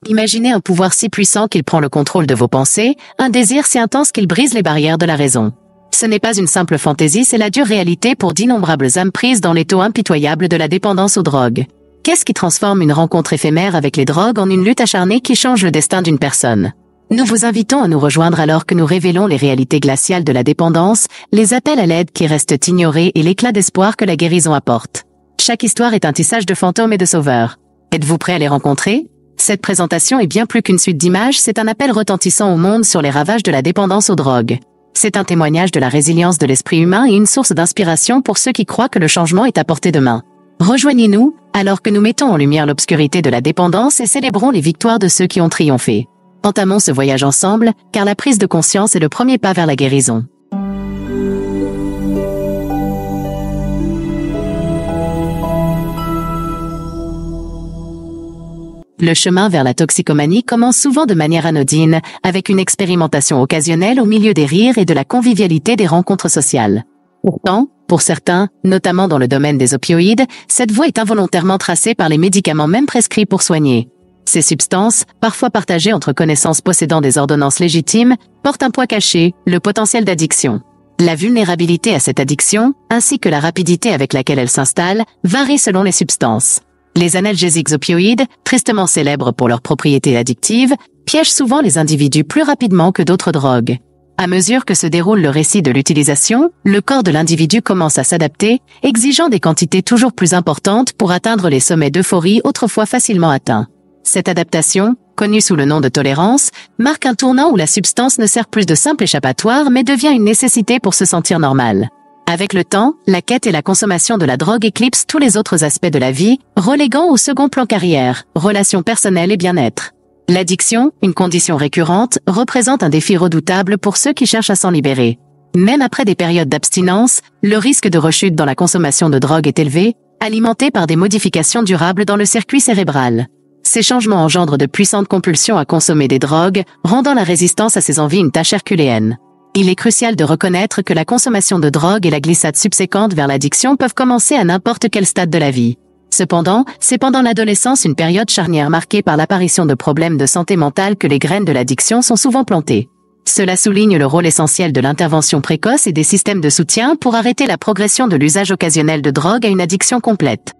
Imaginez un pouvoir si puissant qu'il prend le contrôle de vos pensées, un désir si intense qu'il brise les barrières de la raison. Ce n'est pas une simple fantaisie, c'est la dure réalité pour d'innombrables âmes prises dans l'étau impitoyable de la dépendance aux drogues. Qu'est-ce qui transforme une rencontre éphémère avec les drogues en une lutte acharnée qui change le destin d'une personne? Nous vous invitons à nous rejoindre alors que nous révélons les réalités glaciales de la dépendance, les appels à l'aide qui restent ignorés et l'éclat d'espoir que la guérison apporte. Chaque histoire est un tissage de fantômes et de sauveurs. Êtes-vous prêt à les rencontrer? Cette présentation est bien plus qu'une suite d'images, c'est un appel retentissant au monde sur les ravages de la dépendance aux drogues. C'est un témoignage de la résilience de l'esprit humain et une source d'inspiration pour ceux qui croient que le changement est à portée de main. Rejoignez-nous, alors que nous mettons en lumière l'obscurité de la dépendance et célébrons les victoires de ceux qui ont triomphé. Entamons ce voyage ensemble, car la prise de conscience est le premier pas vers la guérison. Le chemin vers la toxicomanie commence souvent de manière anodine, avec une expérimentation occasionnelle au milieu des rires et de la convivialité des rencontres sociales. Pourtant, pour certains, notamment dans le domaine des opioïdes, cette voie est involontairement tracée par les médicaments même prescrits pour soigner. Ces substances, parfois partagées entre connaissances possédant des ordonnances légitimes, portent un poids caché, le potentiel d'addiction. La vulnérabilité à cette addiction, ainsi que la rapidité avec laquelle elle s'installe, varie selon les substances. Les analgésiques opioïdes, tristement célèbres pour leurs propriétés addictives, piègent souvent les individus plus rapidement que d'autres drogues. À mesure que se déroule le récit de l'utilisation, le corps de l'individu commence à s'adapter, exigeant des quantités toujours plus importantes pour atteindre les sommets d'euphorie autrefois facilement atteints. Cette adaptation, connue sous le nom de tolérance, marque un tournant où la substance ne sert plus de simple échappatoire mais devient une nécessité pour se sentir normal. Avec le temps, la quête et la consommation de la drogue éclipsent tous les autres aspects de la vie, reléguant au second plan carrière, relations personnelles et bien-être. L'addiction, une condition récurrente, représente un défi redoutable pour ceux qui cherchent à s'en libérer. Même après des périodes d'abstinence, le risque de rechute dans la consommation de drogue est élevé, alimenté par des modifications durables dans le circuit cérébral. Ces changements engendrent de puissantes compulsions à consommer des drogues, rendant la résistance à ces envies une tâche herculéenne. Il est crucial de reconnaître que la consommation de drogue et la glissade subséquente vers l'addiction peuvent commencer à n'importe quel stade de la vie. Cependant, c'est pendant l'adolescence une période charnière marquée par l'apparition de problèmes de santé mentale que les graines de l'addiction sont souvent plantées. Cela souligne le rôle essentiel de l'intervention précoce et des systèmes de soutien pour arrêter la progression de l'usage occasionnel de drogue à une addiction complète.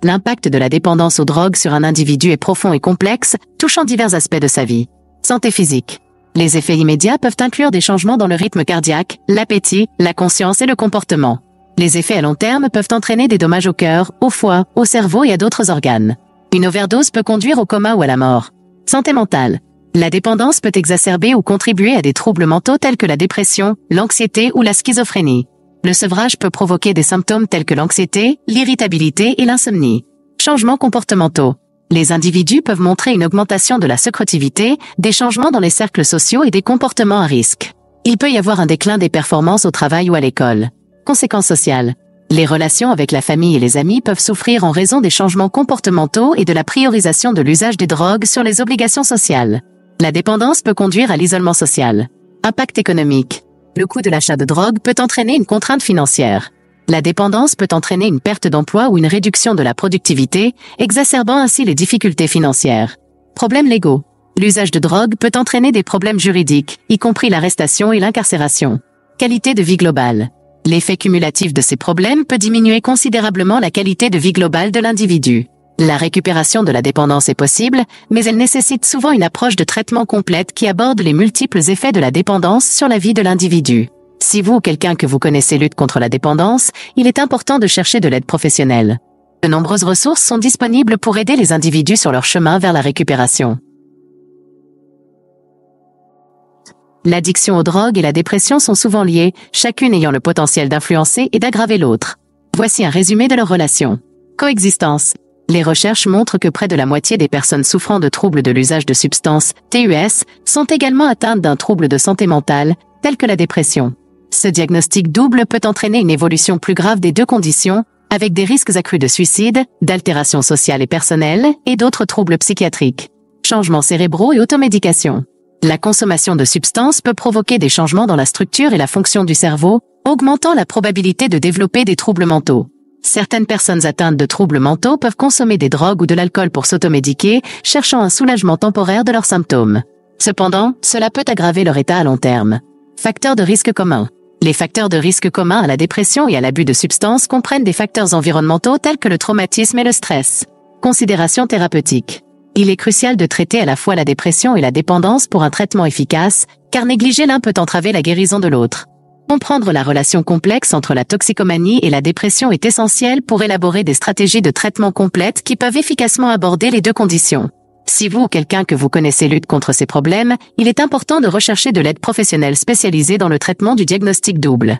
L'impact de la dépendance aux drogues sur un individu est profond et complexe, touchant divers aspects de sa vie. Santé physique. Les effets immédiats peuvent inclure des changements dans le rythme cardiaque, l'appétit, la conscience et le comportement. Les effets à long terme peuvent entraîner des dommages au cœur, au foie, au cerveau et à d'autres organes. Une overdose peut conduire au coma ou à la mort. Santé mentale. La dépendance peut exacerber ou contribuer à des troubles mentaux tels que la dépression, l'anxiété ou la schizophrénie. Le sevrage peut provoquer des symptômes tels que l'anxiété, l'irritabilité et l'insomnie. Changements comportementaux. Les individus peuvent montrer une augmentation de la secretivité, des changements dans les cercles sociaux et des comportements à risque. Il peut y avoir un déclin des performances au travail ou à l'école. Conséquences sociales. Les relations avec la famille et les amis peuvent souffrir en raison des changements comportementaux et de la priorisation de l'usage des drogues sur les obligations sociales. La dépendance peut conduire à l'isolement social. Impact économique. Le coût de l'achat de drogue peut entraîner une contrainte financière. La dépendance peut entraîner une perte d'emploi ou une réduction de la productivité, exacerbant ainsi les difficultés financières. Problèmes légaux. L'usage de drogue peut entraîner des problèmes juridiques, y compris l'arrestation et l'incarcération. Qualité de vie globale. L'effet cumulatif de ces problèmes peut diminuer considérablement la qualité de vie globale de l'individu. La récupération de la dépendance est possible, mais elle nécessite souvent une approche de traitement complète qui aborde les multiples effets de la dépendance sur la vie de l'individu. Si vous ou quelqu'un que vous connaissez lutte contre la dépendance, il est important de chercher de l'aide professionnelle. De nombreuses ressources sont disponibles pour aider les individus sur leur chemin vers la récupération. L'addiction aux drogues et la dépression sont souvent liées, chacune ayant le potentiel d'influencer et d'aggraver l'autre. Voici un résumé de leur relation. Coexistence. Les recherches montrent que près de la moitié des personnes souffrant de troubles de l'usage de substances, TUS, sont également atteintes d'un trouble de santé mentale, tel que la dépression. Ce diagnostic double peut entraîner une évolution plus grave des deux conditions, avec des risques accrus de suicide, d'altération sociale et personnelle, et d'autres troubles psychiatriques. Changements cérébraux et automédication. La consommation de substances peut provoquer des changements dans la structure et la fonction du cerveau, augmentant la probabilité de développer des troubles mentaux. Certaines personnes atteintes de troubles mentaux peuvent consommer des drogues ou de l'alcool pour s'automédiquer, cherchant un soulagement temporaire de leurs symptômes. Cependant, cela peut aggraver leur état à long terme. Facteurs de risque communs. Les facteurs de risque communs à la dépression et à l'abus de substances comprennent des facteurs environnementaux tels que le traumatisme et le stress. Considération thérapeutique. Il est crucial de traiter à la fois la dépression et la dépendance pour un traitement efficace, car négliger l'un peut entraver la guérison de l'autre. Comprendre la relation complexe entre la toxicomanie et la dépression est essentiel pour élaborer des stratégies de traitement complètes qui peuvent efficacement aborder les deux conditions. Si vous ou quelqu'un que vous connaissez lutte contre ces problèmes, il est important de rechercher de l'aide professionnelle spécialisée dans le traitement du diagnostic double.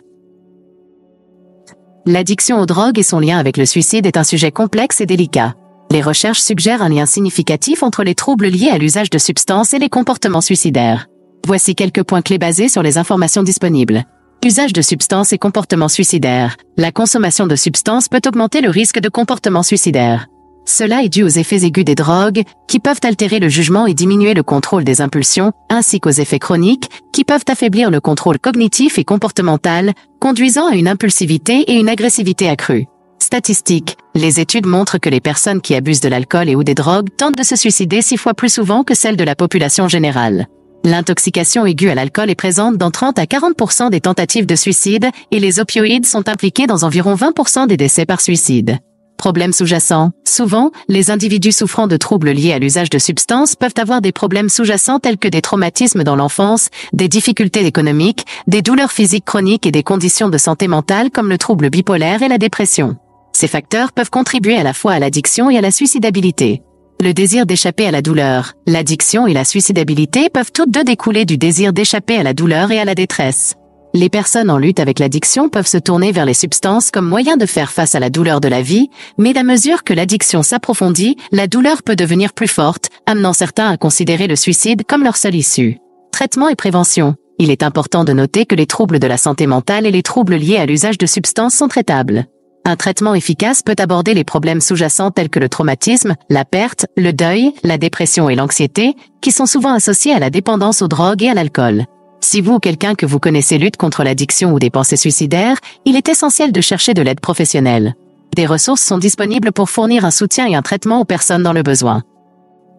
L'addiction aux drogues et son lien avec le suicide est un sujet complexe et délicat. Les recherches suggèrent un lien significatif entre les troubles liés à l'usage de substances et les comportements suicidaires. Voici quelques points clés basés sur les informations disponibles. Usage de substances et comportements suicidaires. La consommation de substances peut augmenter le risque de comportement suicidaire. Cela est dû aux effets aigus des drogues, qui peuvent altérer le jugement et diminuer le contrôle des impulsions, ainsi qu'aux effets chroniques, qui peuvent affaiblir le contrôle cognitif et comportemental, conduisant à une impulsivité et une agressivité accrue. Statistiques. Les études montrent que les personnes qui abusent de l'alcool et ou des drogues tentent de se suicider 6 fois plus souvent que celles de la population générale. L'intoxication aiguë à l'alcool est présente dans 30 à 40% des tentatives de suicide et les opioïdes sont impliqués dans environ 20% des décès par suicide. Problèmes sous-jacents. Souvent, les individus souffrant de troubles liés à l'usage de substances peuvent avoir des problèmes sous-jacents tels que des traumatismes dans l'enfance, des difficultés économiques, des douleurs physiques chroniques et des conditions de santé mentale comme le trouble bipolaire et la dépression. Ces facteurs peuvent contribuer à la fois à l'addiction et à la suicidabilité. Le désir d'échapper à la douleur. L'addiction et la suicidabilité peuvent toutes deux découler du désir d'échapper à la douleur et à la détresse. Les personnes en lutte avec l'addiction peuvent se tourner vers les substances comme moyen de faire face à la douleur de la vie, mais à mesure que l'addiction s'approfondit, la douleur peut devenir plus forte, amenant certains à considérer le suicide comme leur seule issue. Traitement et prévention. Il est important de noter que les troubles de la santé mentale et les troubles liés à l'usage de substances sont traitables. Un traitement efficace peut aborder les problèmes sous-jacents tels que le traumatisme, la perte, le deuil, la dépression et l'anxiété, qui sont souvent associés à la dépendance aux drogues et à l'alcool. Si vous ou quelqu'un que vous connaissez lutte contre l'addiction ou des pensées suicidaires, il est essentiel de chercher de l'aide professionnelle. Des ressources sont disponibles pour fournir un soutien et un traitement aux personnes dans le besoin.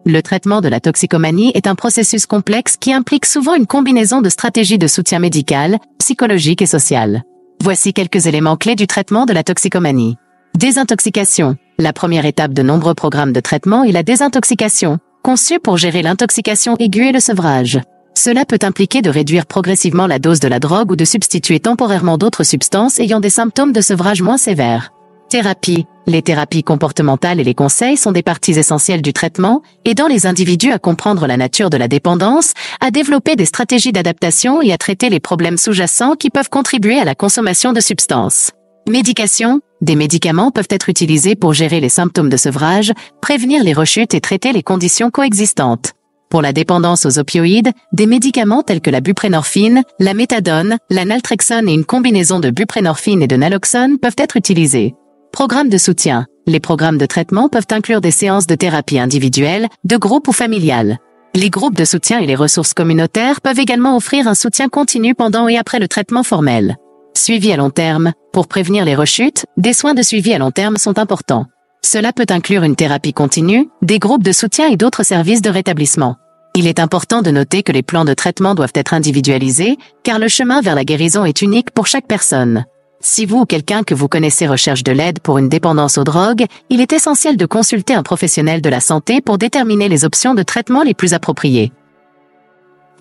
Le traitement de la toxicomanie est un processus complexe qui implique souvent une combinaison de stratégies de soutien médical, psychologique et social. Voici quelques éléments clés du traitement de la toxicomanie. Désintoxication. La première étape de nombreux programmes de traitement est la désintoxication, conçue pour gérer l'intoxication aiguë et le sevrage. Cela peut impliquer de réduire progressivement la dose de la drogue ou de substituer temporairement d'autres substances ayant des symptômes de sevrage moins sévères. Thérapie. Les thérapies comportementales et les conseils sont des parties essentielles du traitement, aidant les individus à comprendre la nature de la dépendance, à développer des stratégies d'adaptation et à traiter les problèmes sous-jacents qui peuvent contribuer à la consommation de substances. Médication. Des médicaments peuvent être utilisés pour gérer les symptômes de sevrage, prévenir les rechutes et traiter les conditions coexistantes. Pour la dépendance aux opioïdes, des médicaments tels que la buprénorphine, la méthadone, la naltrexone et une combinaison de buprénorphine et de naloxone peuvent être utilisés. Programmes de soutien. Les programmes de traitement peuvent inclure des séances de thérapie individuelles, de groupe ou familiales. Les groupes de soutien et les ressources communautaires peuvent également offrir un soutien continu pendant et après le traitement formel. Suivi à long terme. Pour prévenir les rechutes, des soins de suivi à long terme sont importants. Cela peut inclure une thérapie continue, des groupes de soutien et d'autres services de rétablissement. Il est important de noter que les plans de traitement doivent être individualisés, car le chemin vers la guérison est unique pour chaque personne. Si vous ou quelqu'un que vous connaissez recherche de l'aide pour une dépendance aux drogues, il est essentiel de consulter un professionnel de la santé pour déterminer les options de traitement les plus appropriées.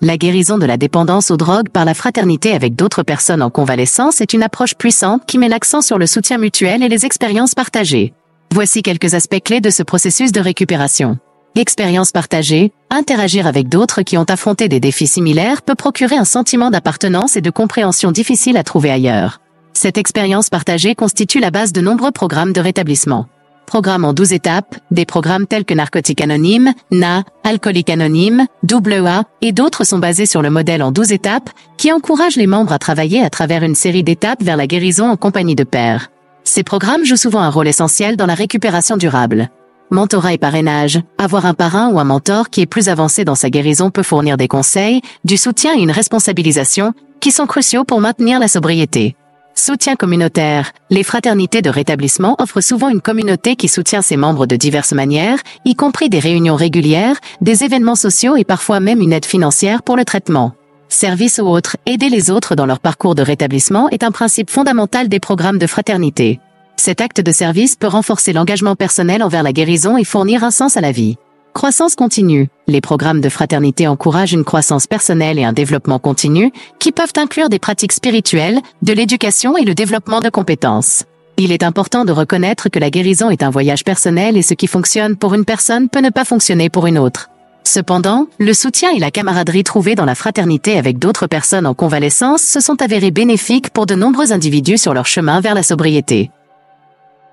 La guérison de la dépendance aux drogues par la fraternité avec d'autres personnes en convalescence est une approche puissante qui met l'accent sur le soutien mutuel et les expériences partagées. Voici quelques aspects clés de ce processus de récupération. Expérience partagée. Interagir avec d'autres qui ont affronté des défis similaires peut procurer un sentiment d'appartenance et de compréhension difficile à trouver ailleurs. Cette expérience partagée constitue la base de nombreux programmes de rétablissement. Programmes en 12 étapes, des programmes tels que Narcotique Anonyme, NA, Alcoolique Anonyme, AA et d'autres sont basés sur le modèle en 12 étapes qui encourage les membres à travailler à travers une série d'étapes vers la guérison en compagnie de pairs. Ces programmes jouent souvent un rôle essentiel dans la récupération durable. Mentorat et parrainage. Avoir un parrain ou un mentor qui est plus avancé dans sa guérison peut fournir des conseils, du soutien et une responsabilisation qui sont cruciaux pour maintenir la sobriété. Soutien communautaire. Les fraternités de rétablissement offrent souvent une communauté qui soutient ses membres de diverses manières, y compris des réunions régulières, des événements sociaux et parfois même une aide financière pour le traitement. Service aux autres, aider les autres dans leur parcours de rétablissement est un principe fondamental des programmes de fraternité. Cet acte de service peut renforcer l'engagement personnel envers la guérison et fournir un sens à la vie. Croissance continue. Les programmes de fraternité encouragent une croissance personnelle et un développement continu, qui peuvent inclure des pratiques spirituelles, de l'éducation et le développement de compétences. Il est important de reconnaître que la guérison est un voyage personnel et ce qui fonctionne pour une personne peut ne pas fonctionner pour une autre. Cependant, le soutien et la camaraderie trouvés dans la fraternité avec d'autres personnes en convalescence se sont avérés bénéfiques pour de nombreux individus sur leur chemin vers la sobriété.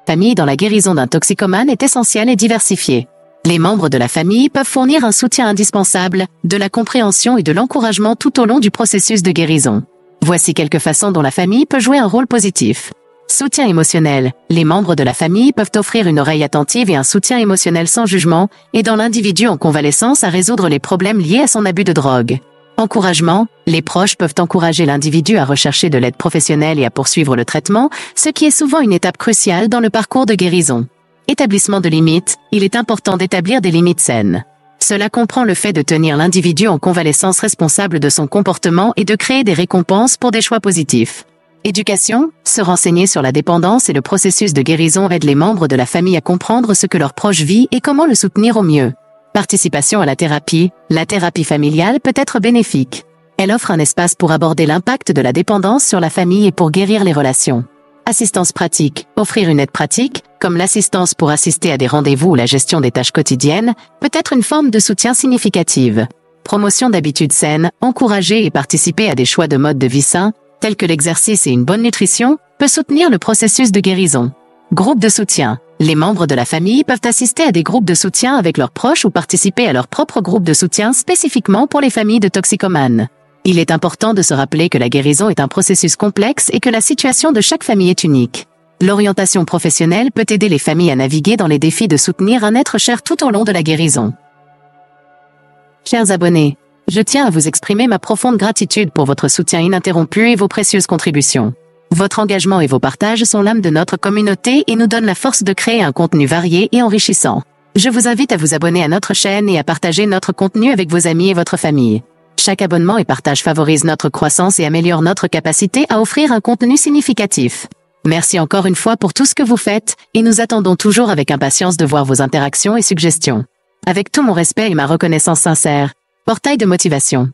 La famille dans la guérison d'un toxicomane est essentielle et diversifiée. Les membres de la famille peuvent fournir un soutien indispensable, de la compréhension et de l'encouragement tout au long du processus de guérison. Voici quelques façons dont la famille peut jouer un rôle positif. Soutien émotionnel. Les membres de la famille peuvent offrir une oreille attentive et un soutien émotionnel sans jugement, aidant l'individu en convalescence à résoudre les problèmes liés à son abus de drogue. Encouragement. Les proches peuvent encourager l'individu à rechercher de l'aide professionnelle et à poursuivre le traitement, ce qui est souvent une étape cruciale dans le parcours de guérison. Établissement de limites. Il est important d'établir des limites saines. Cela comprend le fait de tenir l'individu en convalescence responsable de son comportement et de créer des récompenses pour des choix positifs. Éducation. Se renseigner sur la dépendance et le processus de guérison aide les membres de la famille à comprendre ce que leur proche vit et comment le soutenir au mieux. Participation à la thérapie. La thérapie familiale peut être bénéfique. Elle offre un espace pour aborder l'impact de la dépendance sur la famille et pour guérir les relations. Assistance pratique. Offrir une aide pratique, comme l'assistance pour assister à des rendez-vous ou la gestion des tâches quotidiennes, peut être une forme de soutien significative. Promotion d'habitudes saines. Encourager et participer à des choix de mode de vie sains, tels que l'exercice et une bonne nutrition, peut soutenir le processus de guérison. Groupe de soutien. Les membres de la famille peuvent assister à des groupes de soutien avec leurs proches ou participer à leur propre groupe de soutien spécifiquement pour les familles de toxicomanes. Il est important de se rappeler que la guérison est un processus complexe et que la situation de chaque famille est unique. L'orientation professionnelle peut aider les familles à naviguer dans les défis de soutenir un être cher tout au long de la guérison. Chers abonnés, je tiens à vous exprimer ma profonde gratitude pour votre soutien ininterrompu et vos précieuses contributions. Votre engagement et vos partages sont l'âme de notre communauté et nous donnent la force de créer un contenu varié et enrichissant. Je vous invite à vous abonner à notre chaîne et à partager notre contenu avec vos amis et votre famille. Chaque abonnement et partage favorise notre croissance et améliore notre capacité à offrir un contenu significatif. Merci encore une fois pour tout ce que vous faites, et nous attendons toujours avec impatience de voir vos interactions et suggestions. Avec tout mon respect et ma reconnaissance sincère, Portail de motivation.